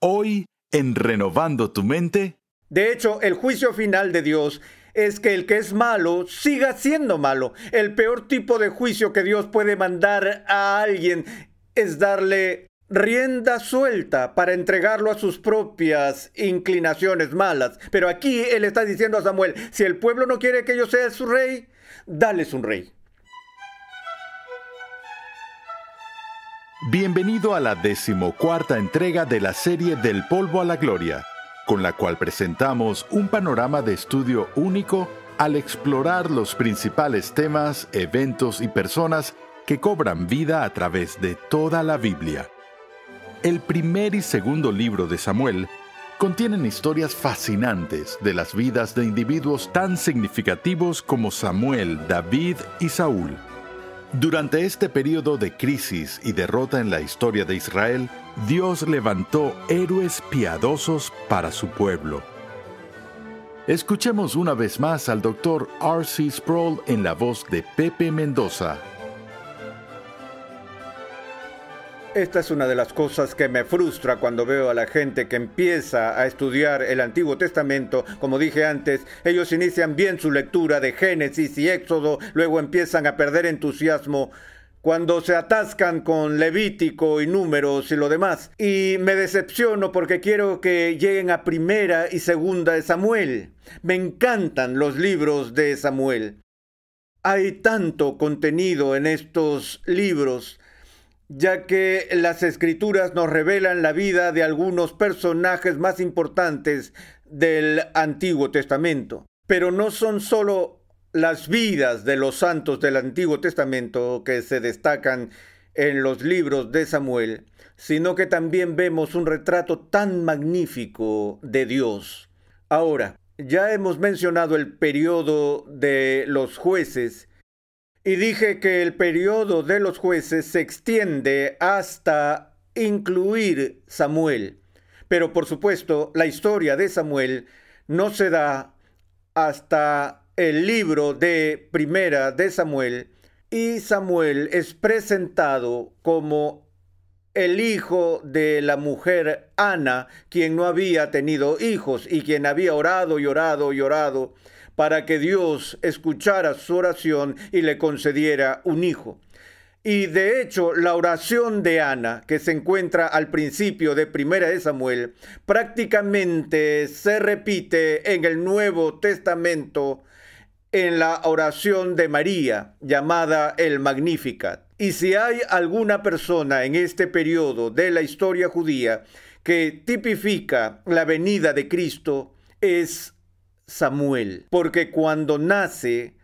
Hoy, en Renovando tu Mente. De hecho, el juicio final de Dios es que el que es malo siga siendo malo. El peor tipo de juicio que Dios puede mandar a alguien es darle rienda suelta para entregarlo a sus propias inclinaciones malas. Pero aquí Él está diciendo a Samuel, si el pueblo no quiere que yo sea su rey, dales un rey. Bienvenido a la 14ª entrega de la serie Del polvo a la gloria, con la cual presentamos un panorama de estudio único al explorar los principales temas, eventos y personas que cobran vida a través de toda la Biblia. El primer y segundo libro de Samuel contienen historias fascinantes de las vidas de individuos tan significativos como Samuel, David y Saúl. Durante este periodo de crisis y derrota en la historia de Israel, Dios levantó héroes piadosos para su pueblo. Escuchemos una vez más al Dr. R.C. Sproul en la voz de Pepe Mendoza. Esta es una de las cosas que me frustra cuando veo a la gente que empieza a estudiar el Antiguo Testamento. Como dije antes, ellos inician bien su lectura de Génesis y Éxodo, luego empiezan a perder entusiasmo cuando se atascan con Levítico y Números y lo demás. Y me decepciono porque quiero que lleguen a Primera y Segunda de Samuel. Me encantan los libros de Samuel. Hay tanto contenido en estos libros, ya que las Escrituras nos revelan la vida de algunos personajes más importantes del Antiguo Testamento. Pero no son solo las vidas de los santos del Antiguo Testamento que se destacan en los libros de Samuel, sino que también vemos un retrato tan magnífico de Dios. Ahora, ya hemos mencionado el periodo de los jueces, y dije que el periodo de los jueces se extiende hasta incluir Samuel. Pero por supuesto, la historia de Samuel no se da hasta el libro de Primera de Samuel, y Samuel es presentado como el hijo de la mujer Ana, quien no había tenido hijos y quien había orado y orado y orado para que Dios escuchara su oración y le concediera un hijo. Y de hecho, la oración de Ana, que se encuentra al principio de Primera de Samuel, prácticamente se repite en el Nuevo Testamento en la oración de María, llamada el Magnificat. Y si hay alguna persona en este periodo de la historia judía que tipifica la venida de Cristo, es Samuel, porque cuando nace,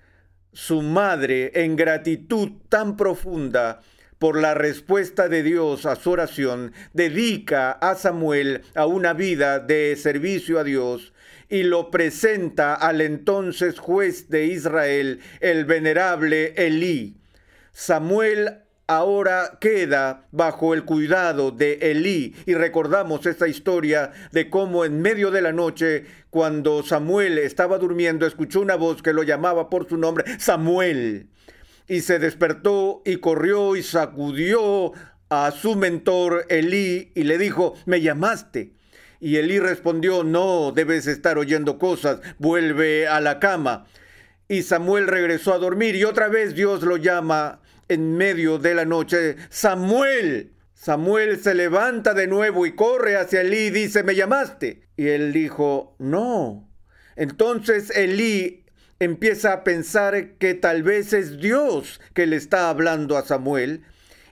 su madre, en gratitud tan profunda por la respuesta de Dios a su oración, dedica a Samuel a una vida de servicio a Dios y lo presenta al entonces juez de Israel, el venerable Elí. Samuel ahora queda bajo el cuidado de Elí, y recordamos esta historia de cómo en medio de la noche, cuando Samuel estaba durmiendo, escuchó una voz que lo llamaba por su nombre, Samuel, y se despertó y corrió y sacudió a su mentor Elí y le dijo, ¿me llamaste? Y Elí respondió, no, debes estar oyendo cosas, vuelve a la cama. Y Samuel regresó a dormir y otra vez Dios lo llama en medio de la noche, Samuel. Samuel se levanta de nuevo y corre hacia Elí y dice, ¿me llamaste? Y él dijo, no. Entonces Elí empieza a pensar que tal vez es Dios que le está hablando a Samuel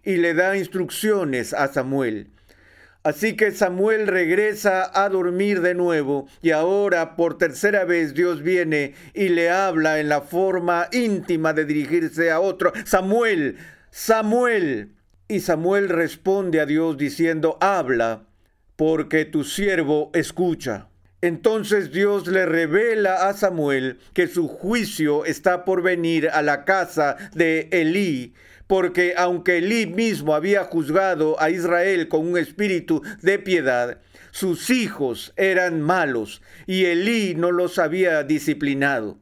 y le da instrucciones a Samuel. Así que Samuel regresa a dormir de nuevo y ahora por tercera vez Dios viene y le habla en la forma íntima de dirigirse a otro. Samuel, Samuel. Y Samuel responde a Dios diciendo, habla, porque tu siervo escucha. Entonces Dios le revela a Samuel que su juicio está por venir a la casa de Elí, porque aunque Elí mismo había juzgado a Israel con un espíritu de piedad, sus hijos eran malos y Elí no los había disciplinado.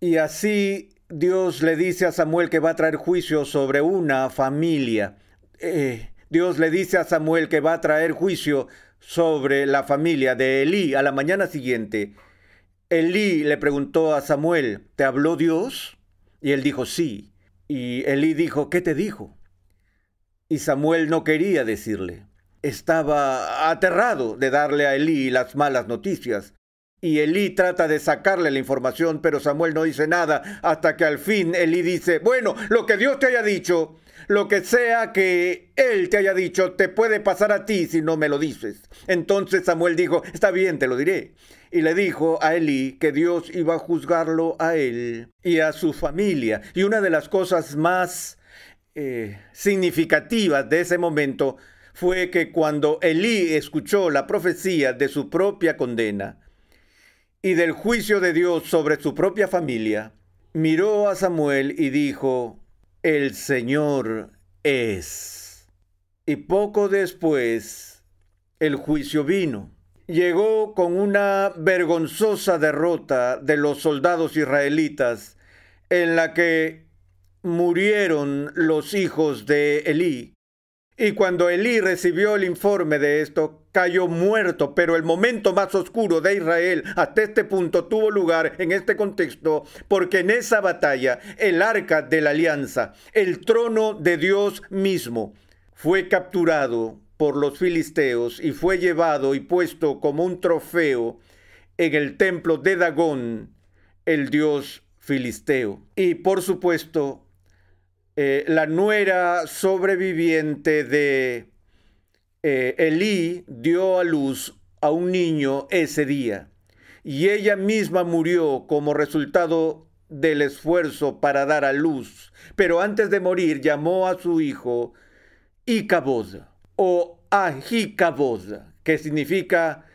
Y así Dios le dice a Samuel que va a traer juicio sobre una familia. Dios le dice a Samuel que va a traer juicio sobre la familia de Elí. A la mañana siguiente, Elí le preguntó a Samuel, ¿te habló Dios? Y él dijo, sí. Y Elí dijo, ¿qué te dijo? Y Samuel no quería decirle. Estaba aterrado de darle a Elí las malas noticias. Y Elí trata de sacarle la información, pero Samuel no dice nada, hasta que al fin Elí dice, bueno, lo que Dios te haya dicho, lo que sea que Él te haya dicho, te puede pasar a ti si no me lo dices. Entonces Samuel dijo, está bien, te lo diré. Y le dijo a Elí que Dios iba a juzgarlo a él y a su familia. Y una de las cosas más significativas de ese momento fue que cuando Elí escuchó la profecía de su propia condena y del juicio de Dios sobre su propia familia, miró a Samuel y dijo, el Señor es. Y poco después, el juicio vino. Llegó con una vergonzosa derrota de los soldados israelitas, en la que murieron los hijos de Elí. Y cuando Elí recibió el informe de esto, cayó muerto, pero el momento más oscuro de Israel hasta este punto tuvo lugar en este contexto, porque en esa batalla el arca de la alianza, el trono de Dios mismo, fue capturado por los filisteos y fue llevado y puesto como un trofeo en el templo de Dagón, el dios filisteo. Y por supuesto, la nuera sobreviviente de Elí dio a luz a un niño ese día, y ella misma murió como resultado del esfuerzo para dar a luz. Pero antes de morir llamó a su hijo Icabod o Ahicabod, que significa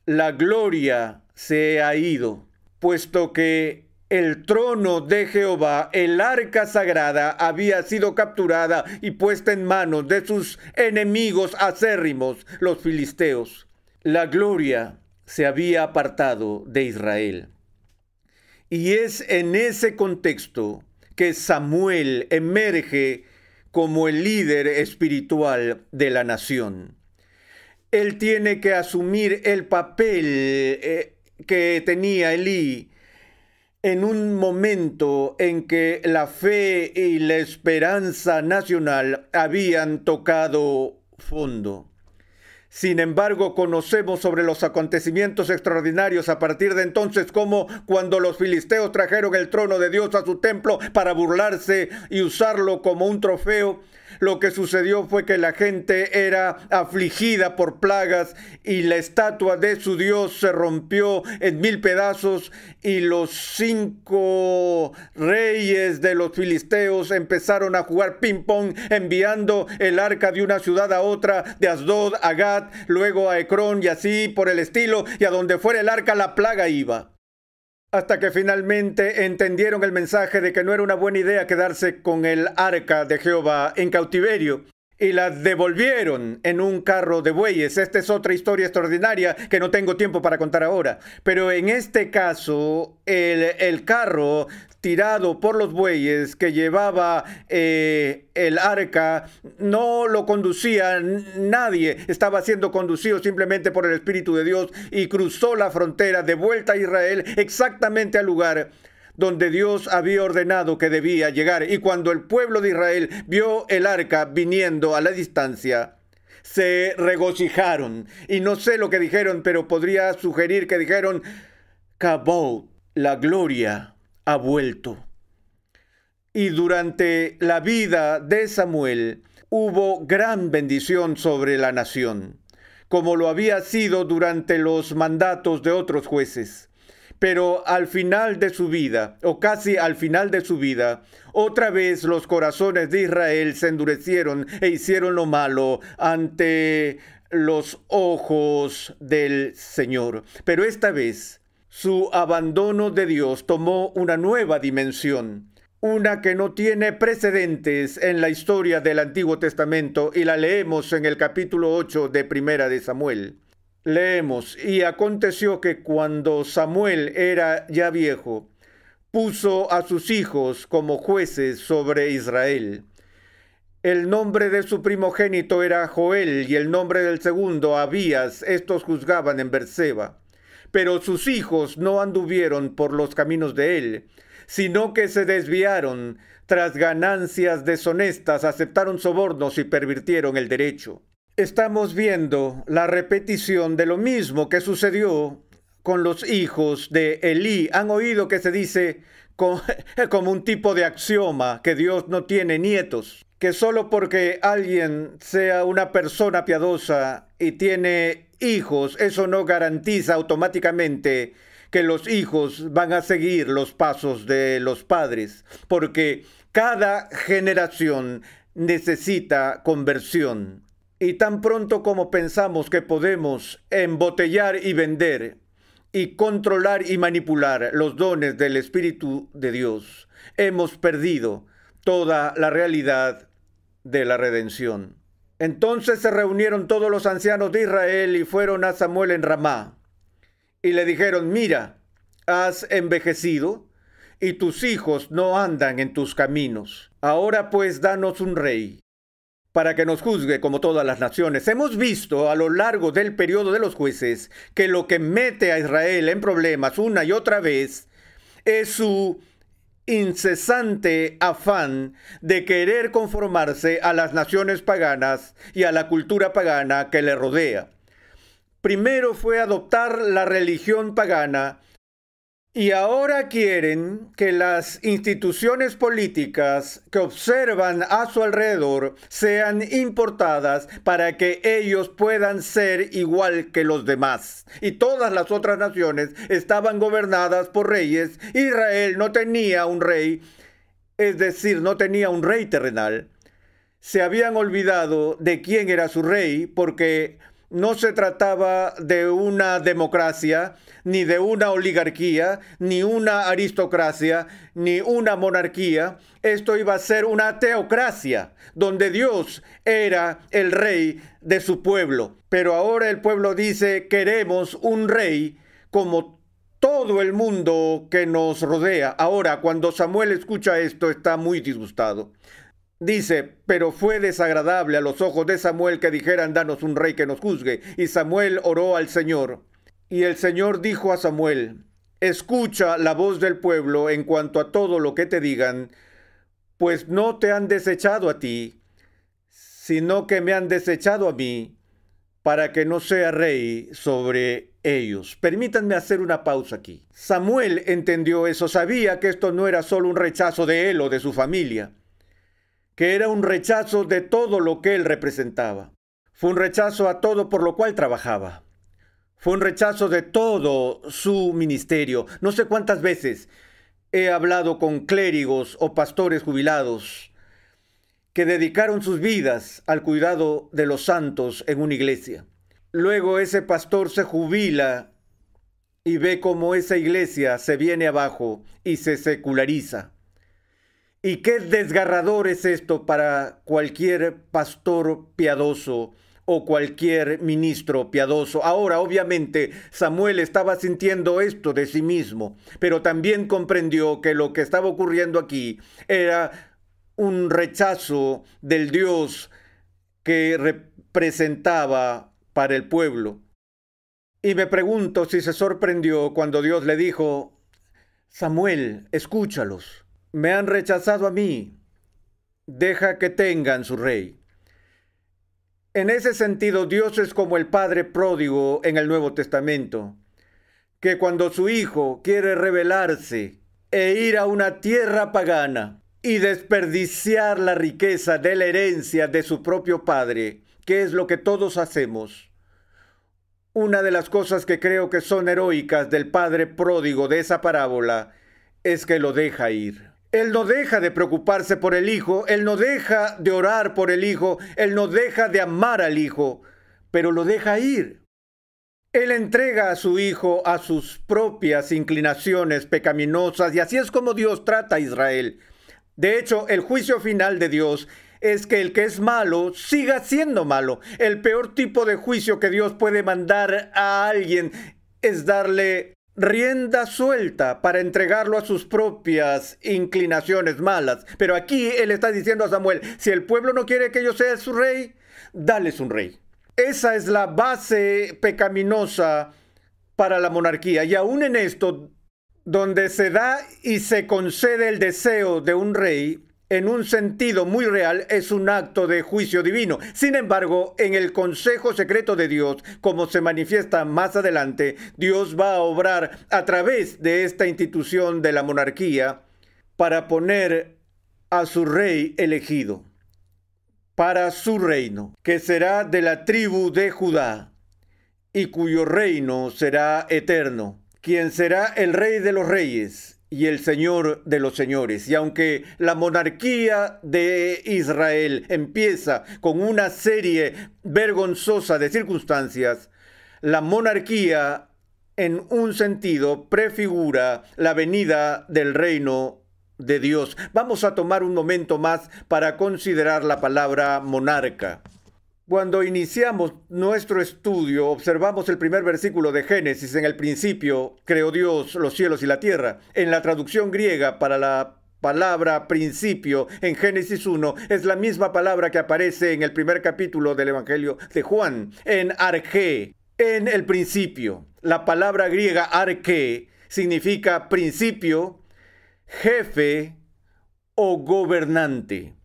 la gloria se ha ido, puesto que el trono de Jehová, el arca sagrada, había sido capturada y puesta en manos de sus enemigos acérrimos, los filisteos. La gloria se había apartado de Israel. Y es en ese contexto que Samuel emerge como el líder espiritual de la nación. Él tiene que asumir el papel que tenía Elí en un momento en que la fe y la esperanza nacional habían tocado fondo. Sin embargo, conocemos sobre los acontecimientos extraordinarios a partir de entonces, como cuando los filisteos trajeron el trono de Dios a su templo para burlarse y usarlo como un trofeo. Lo que sucedió fue que la gente era afligida por plagas y la estatua de su Dios se rompió en 1000 pedazos, y los 5 reyes de los filisteos empezaron a jugar ping-pong, enviando el arca de una ciudad a otra, de Asdod a Gat, luego a Ecrón y así por el estilo, y a donde fuera el arca la plaga iba. Hasta que finalmente entendieron el mensaje de que no era una buena idea quedarse con el arca de Jehová en cautiverio, y la devolvieron en un carro de bueyes. Esta es otra historia extraordinaria que no tengo tiempo para contar ahora. Pero en este caso, el carro tirado por los bueyes que llevaba el arca no lo conducía nadie, estaba siendo conducido simplemente por el Espíritu de Dios, y cruzó la frontera de vuelta a Israel, exactamente al lugar donde Dios había ordenado que debía llegar. Y cuando el pueblo de Israel vio el arca viniendo a la distancia, se regocijaron. Y no sé lo que dijeron, pero podría sugerir que dijeron, Kabod, la gloria ha vuelto. Y durante la vida de Samuel hubo gran bendición sobre la nación, como lo había sido durante los mandatos de otros jueces. Pero al final de su vida, o casi al final de su vida, otra vez los corazones de Israel se endurecieron e hicieron lo malo ante los ojos del Señor. Pero esta vez su abandono de Dios tomó una nueva dimensión, una que no tiene precedentes en la historia del Antiguo Testamento, y la leemos en el capítulo 8 de Primera de Samuel. Leemos, y aconteció que cuando Samuel era ya viejo, puso a sus hijos como jueces sobre Israel. El nombre de su primogénito era Joel y el nombre del segundo Abías. Estos juzgaban en Berseba. Pero sus hijos no anduvieron por los caminos de él, sino que se desviaron tras ganancias deshonestas, aceptaron sobornos y pervirtieron el derecho. Estamos viendo la repetición de lo mismo que sucedió con los hijos de Elí. Han oído que se dice como un tipo de axioma que Dios no tiene nietos, que solo porque alguien sea una persona piadosa y tiene hijos, eso no garantiza automáticamente que los hijos van a seguir los pasos de los padres, porque cada generación necesita conversión. Y tan pronto como pensamos que podemos embotellar y vender y controlar y manipular los dones del Espíritu de Dios, hemos perdido toda la realidad de la redención. Entonces se reunieron todos los ancianos de Israel y fueron a Samuel en Ramá. Y le dijeron: mira, has envejecido y tus hijos no andan en tus caminos. Ahora pues danos un rey para que nos juzgue como todas las naciones. Hemos visto a lo largo del periodo de los jueces que lo que mete a Israel en problemas una y otra vez es su incesante afán de querer conformarse a las naciones paganas y a la cultura pagana que le rodea. Primero fue adoptar la religión pagana y ahora quieren que las instituciones políticas que observan a su alrededor sean importadas para que ellos puedan ser igual que los demás. Y todas las otras naciones estaban gobernadas por reyes. Israel no tenía un rey, es decir, no tenía un rey terrenal. Se habían olvidado de quién era su rey porque no se trataba de una democracia, ni de una oligarquía, ni una aristocracia, ni una monarquía. Esto iba a ser una teocracia, donde Dios era el rey de su pueblo. Pero ahora el pueblo dice: queremos un rey como todo el mundo que nos rodea. Ahora, cuando Samuel escucha esto, está muy disgustado. Dice: pero fue desagradable a los ojos de Samuel que dijeran: danos un rey que nos juzgue. Y Samuel oró al Señor. Y el Señor dijo a Samuel: escucha la voz del pueblo en cuanto a todo lo que te digan, pues no te han desechado a ti, sino que me han desechado a mí, para que no sea rey sobre ellos. Permítanme hacer una pausa aquí. Samuel entendió eso, sabía que esto no era solo un rechazo de él o de su familia, que era un rechazo de todo lo que él representaba. Fue un rechazo a todo por lo cual trabajaba. Fue un rechazo de todo su ministerio. No sé cuántas veces he hablado con clérigos o pastores jubilados que dedicaron sus vidas al cuidado de los santos en una iglesia. Luego ese pastor se jubila y ve cómo esa iglesia se viene abajo y se seculariza. Y qué desgarrador es esto para cualquier pastor piadoso o cualquier ministro piadoso. Ahora, obviamente, Samuel estaba sintiendo esto de sí mismo, pero también comprendió que lo que estaba ocurriendo aquí era un rechazo del Dios que representaba para el pueblo. Y me pregunto si se sorprendió cuando Dios le dijo: Samuel, escúchalos. Me han rechazado a mí. Deja que tengan su rey. En ese sentido, Dios es como el padre pródigo en el Nuevo Testamento, que cuando su hijo quiere rebelarse e ir a una tierra pagana y desperdiciar la riqueza de la herencia de su propio padre, que es lo que todos hacemos. Una de las cosas que creo que son heroicas del padre pródigo de esa parábola es que lo deja ir. Él no deja de preocuparse por el hijo, él no deja de orar por el hijo, él no deja de amar al hijo, pero lo deja ir. Él entrega a su hijo a sus propias inclinaciones pecaminosas, y así es como Dios trata a Israel. De hecho, el juicio final de Dios es que el que es malo siga siendo malo. El peor tipo de juicio que Dios puede mandar a alguien es darle rienda suelta para entregarlo a sus propias inclinaciones malas. Pero aquí él está diciendo a Samuel, si el pueblo no quiere que yo sea su rey, dales un rey. Esa es la base pecaminosa para la monarquía. Y aún en esto, donde se da y se concede el deseo de un rey, en un sentido muy real, es un acto de juicio divino. Sin embargo, en el consejo secreto de Dios, como se manifiesta más adelante, Dios va a obrar a través de esta institución de la monarquía para poner a su rey elegido para su reino, que será de la tribu de Judá y cuyo reino será eterno, quien será el rey de los reyes y el Señor de los señores. Y aunque la monarquía de Israel empieza con una serie vergonzosa de circunstancias, la monarquía en un sentido prefigura la venida del reino de Dios. Vamos a tomar un momento más para considerar la palabra monarca. Cuando iniciamos nuestro estudio, observamos el primer versículo de Génesis. En el principio creó Dios los cielos y la tierra. En la traducción griega para la palabra principio en Génesis 1 es la misma palabra que aparece en el primer capítulo del Evangelio de Juan, en arché, en el principio. La palabra griega arché significa principio, jefe o gobernante.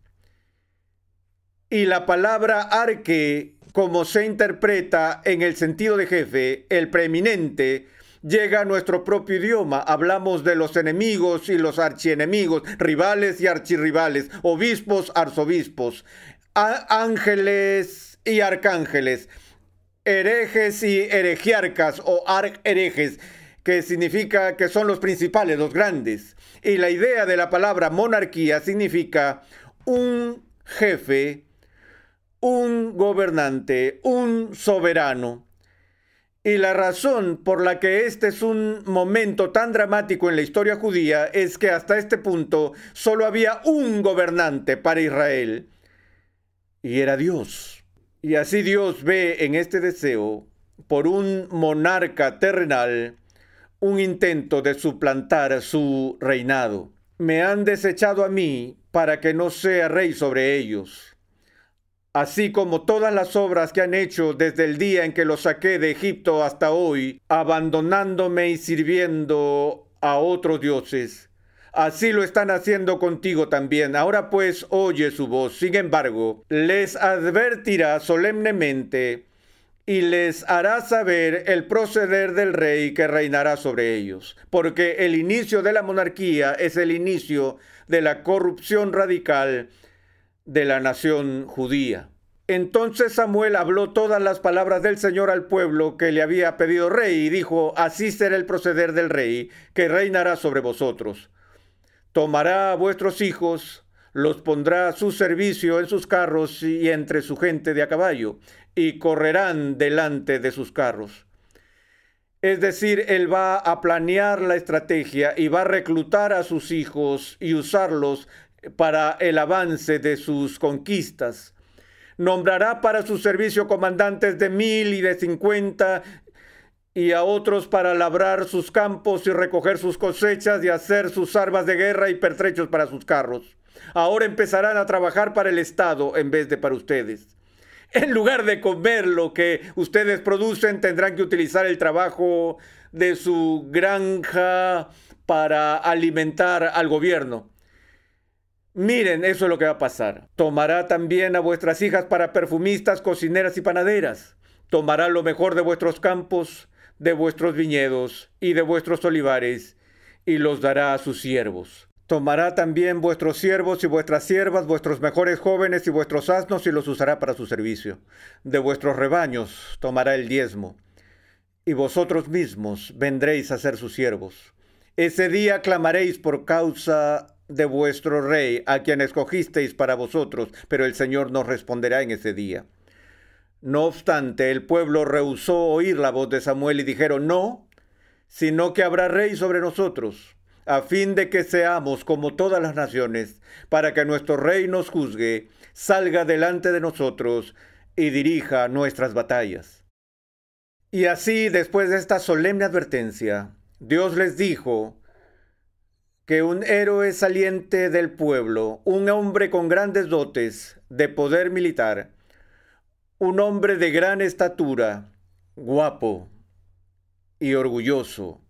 Y la palabra arque, como se interpreta en el sentido de jefe, el preeminente, llega a nuestro propio idioma. Hablamos de los enemigos y los archienemigos, rivales y archirrivales, obispos, arzobispos, ángeles y arcángeles, herejes y heregiarcas o archerejes, que significa que son los principales, los grandes. Y la idea de la palabra monarquía significa un jefe, un gobernante, un soberano. Y la razón por la que este es un momento tan dramático en la historia judía es que hasta este punto solo había un gobernante para Israel, y era Dios. Y así Dios ve en este deseo por un monarca terrenal un intento de suplantar su reinado. Me han desechado a mí para que no sea rey sobre ellos, así como todas las obras que han hecho desde el día en que los saqué de Egipto hasta hoy, abandonándome y sirviendo a otros dioses. Así lo están haciendo contigo también. Ahora pues oye su voz. Sin embargo, les advertirá solemnemente y les hará saber el proceder del rey que reinará sobre ellos. Porque el inicio de la monarquía es el inicio de la corrupción radical de la nación judía. Entonces Samuel habló todas las palabras del Señor al pueblo que le había pedido rey y dijo: así será el proceder del rey que reinará sobre vosotros. Tomará a vuestros hijos, los pondrá a su servicio en sus carros y entre su gente de a caballo, y correrán delante de sus carros. Es decir, él va a planear la estrategia y va a reclutar a sus hijos y usarlos para el avance de sus conquistas. Nombrará para su servicio comandantes de 1000 y de 50, y a otros para labrar sus campos y recoger sus cosechas y hacer sus armas de guerra y pertrechos para sus carros. Ahora empezarán a trabajar para el Estado en vez de para ustedes. En lugar de comer lo que ustedes producen, tendrán que utilizar el trabajo de su granja para alimentar al gobierno. Miren, eso es lo que va a pasar. Tomará también a vuestras hijas para perfumistas, cocineras y panaderas. Tomará lo mejor de vuestros campos, de vuestros viñedos y de vuestros olivares, y los dará a sus siervos. Tomará también vuestros siervos y vuestras siervas, vuestros mejores jóvenes y vuestros asnos, y los usará para su servicio. De vuestros rebaños tomará el diezmo, y vosotros mismos vendréis a ser sus siervos. Ese día clamaréis por causa de vuestro rey, a quien escogisteis para vosotros, pero el Señor nos responderá en ese día. No obstante, el pueblo rehusó oír la voz de Samuel y dijeron: no, sino que habrá rey sobre nosotros, a fin de que seamos como todas las naciones, para que nuestro rey nos juzgue, salga delante de nosotros y dirija nuestras batallas. Y así, después de esta solemne advertencia, Dios les dijo que un héroe saliente del pueblo, un hombre con grandes dotes de poder militar, un hombre de gran estatura, guapo y orgulloso,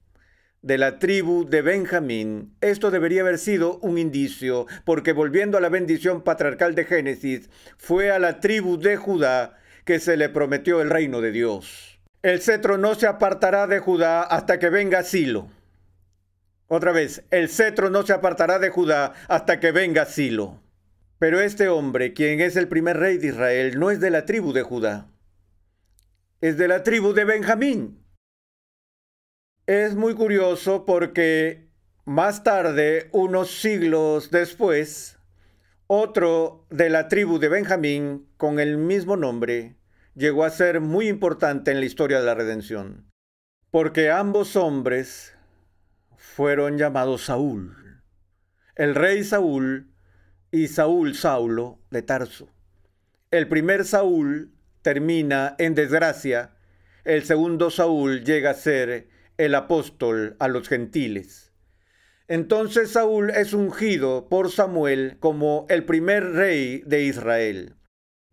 de la tribu de Benjamín. Esto debería haber sido un indicio, porque volviendo a la bendición patriarcal de Génesis, fue a la tribu de Judá que se le prometió el reino de Dios. El cetro no se apartará de Judá hasta que venga Silo. Otra vez, el cetro no se apartará de Judá hasta que venga Silo. Pero este hombre, quien es el primer rey de Israel, no es de la tribu de Judá. Es de la tribu de Benjamín. Es muy curioso porque más tarde, unos siglos después, otro de la tribu de Benjamín, con el mismo nombre, llegó a ser muy importante en la historia de la redención. Porque ambos hombres fueron llamados Saúl. El rey Saúl y Saúl Saulo de Tarso. El primer Saúl termina en desgracia. El segundo Saúl llega a ser el apóstol a los gentiles. Entonces Saúl es ungido por Samuel como el primer rey de Israel.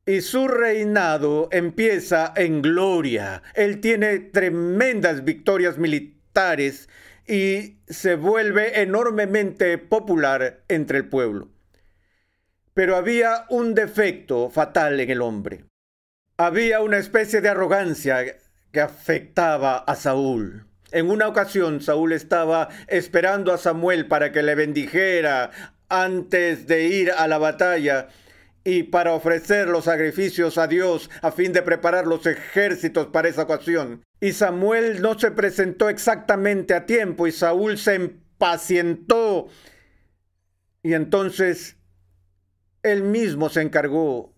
Y su reinado empieza en gloria. Él tiene tremendas victorias militares y se vuelve enormemente popular entre el pueblo. Pero había un defecto fatal en el hombre. Había una especie de arrogancia que afectaba a Saúl. En una ocasión, Saúl estaba esperando a Samuel para que le bendijera antes de ir a la batalla y para ofrecer los sacrificios a Dios a fin de preparar los ejércitos para esa ocasión. Y Samuel no se presentó exactamente a tiempo y Saúl se impacientó. Y entonces él mismo se encargó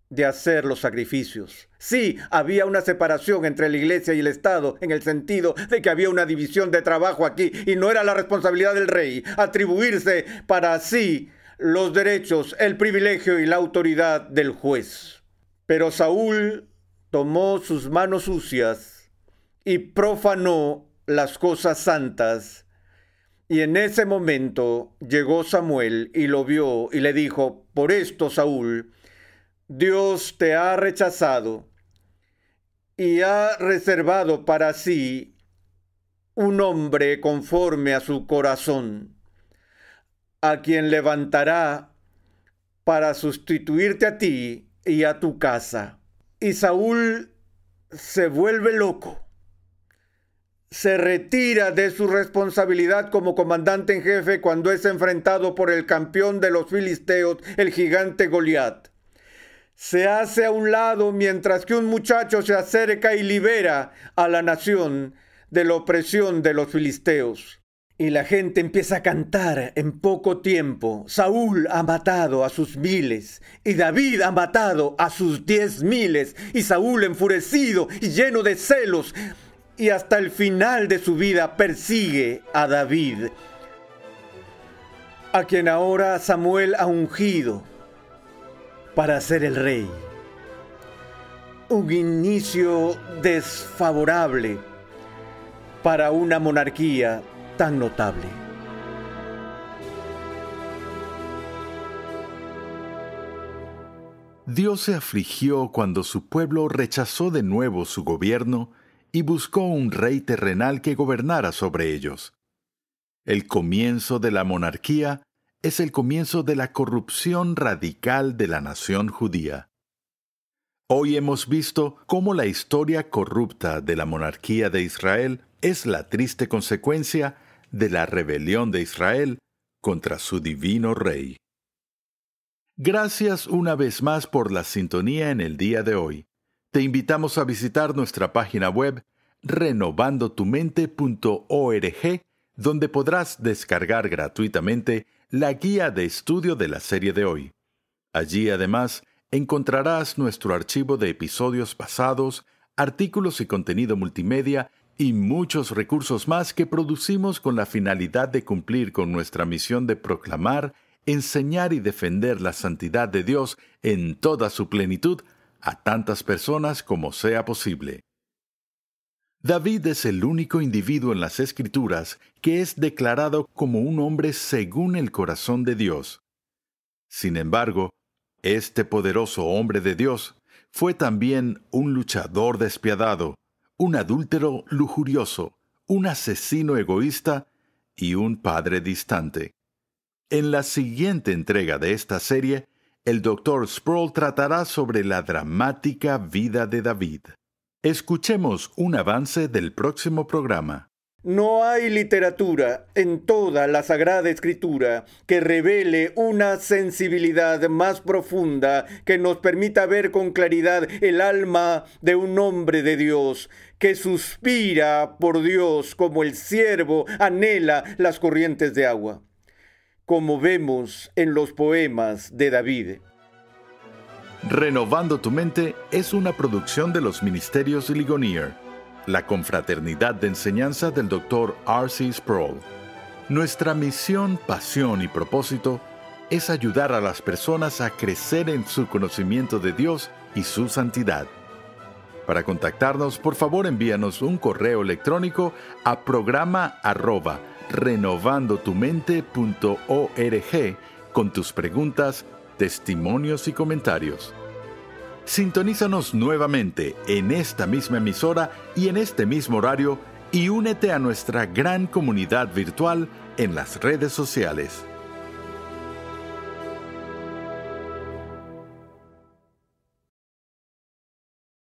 de hacer los sacrificios. Sí, había una separación entre la iglesia y el Estado, en el sentido de que había una división de trabajo aquí, y no era la responsabilidad del rey atribuirse para sí los derechos, el privilegio y la autoridad del juez. Pero Saúl tomó sus manos sucias y profanó las cosas santas. Y en ese momento llegó Samuel y lo vio y le dijo: por esto, Saúl, Dios te ha rechazado y ha reservado para sí un hombre conforme a su corazón, a quien levantará para sustituirte a ti y a tu casa. Y Saúl se vuelve loco. Se retira de su responsabilidad como comandante en jefe cuando es enfrentado por el campeón de los filisteos, el gigante Goliat. Se hace a un lado mientras que un muchacho se acerca y libera a la nación de la opresión de los filisteos. Y la gente empieza a cantar en poco tiempo: Saúl ha matado a sus 1000 y David ha matado a sus 10,000. Y Saúl, enfurecido y lleno de celos, y hasta el final de su vida persigue a David, a quien ahora Samuel ha ungido para ser el rey. Un inicio desfavorable para una monarquía tan notable. Dios se afligió cuando su pueblo rechazó de nuevo su gobierno y buscó un rey terrenal que gobernara sobre ellos. El comienzo de la monarquía es el comienzo de la corrupción radical de la nación judía. Hoy hemos visto cómo la historia corrupta de la monarquía de Israel es la triste consecuencia de la rebelión de Israel contra su divino rey. Gracias una vez más por la sintonía en el día de hoy. Te invitamos a visitar nuestra página web renovandotumente.org, donde podrás descargar gratuitamente la guía de estudio de la serie de hoy. Allí, además, encontrarás nuestro archivo de episodios pasados, artículos y contenido multimedia y muchos recursos más que producimos con la finalidad de cumplir con nuestra misión de proclamar, enseñar y defender la santidad de Dios en toda su plenitud a tantas personas como sea posible. David es el único individuo en las Escrituras que es declarado como un hombre según el corazón de Dios. Sin embargo, este poderoso hombre de Dios fue también un luchador despiadado, un adúltero lujurioso, un asesino egoísta y un padre distante. En la siguiente entrega de esta serie, el Dr. Sproul tratará sobre la dramática vida de David. Escuchemos un avance del próximo programa. No hay literatura en toda la Sagrada Escritura que revele una sensibilidad más profunda que nos permita ver con claridad el alma de un hombre de Dios que suspira por Dios como el ciervo anhela las corrientes de agua, como vemos en los poemas de David. Renovando tu mente es una producción de los Ministerios Ligonier, la confraternidad de enseñanza del Dr. R.C. Sproul. Nuestra misión, pasión y propósito es ayudar a las personas a crecer en su conocimiento de Dios y su santidad. Para contactarnos, por favor envíanos un correo electrónico a programa@renovandotumente.org con tus preguntas, testimonios y comentarios. Sintonízanos nuevamente en esta misma emisora y en este mismo horario y únete a nuestra gran comunidad virtual en las redes sociales.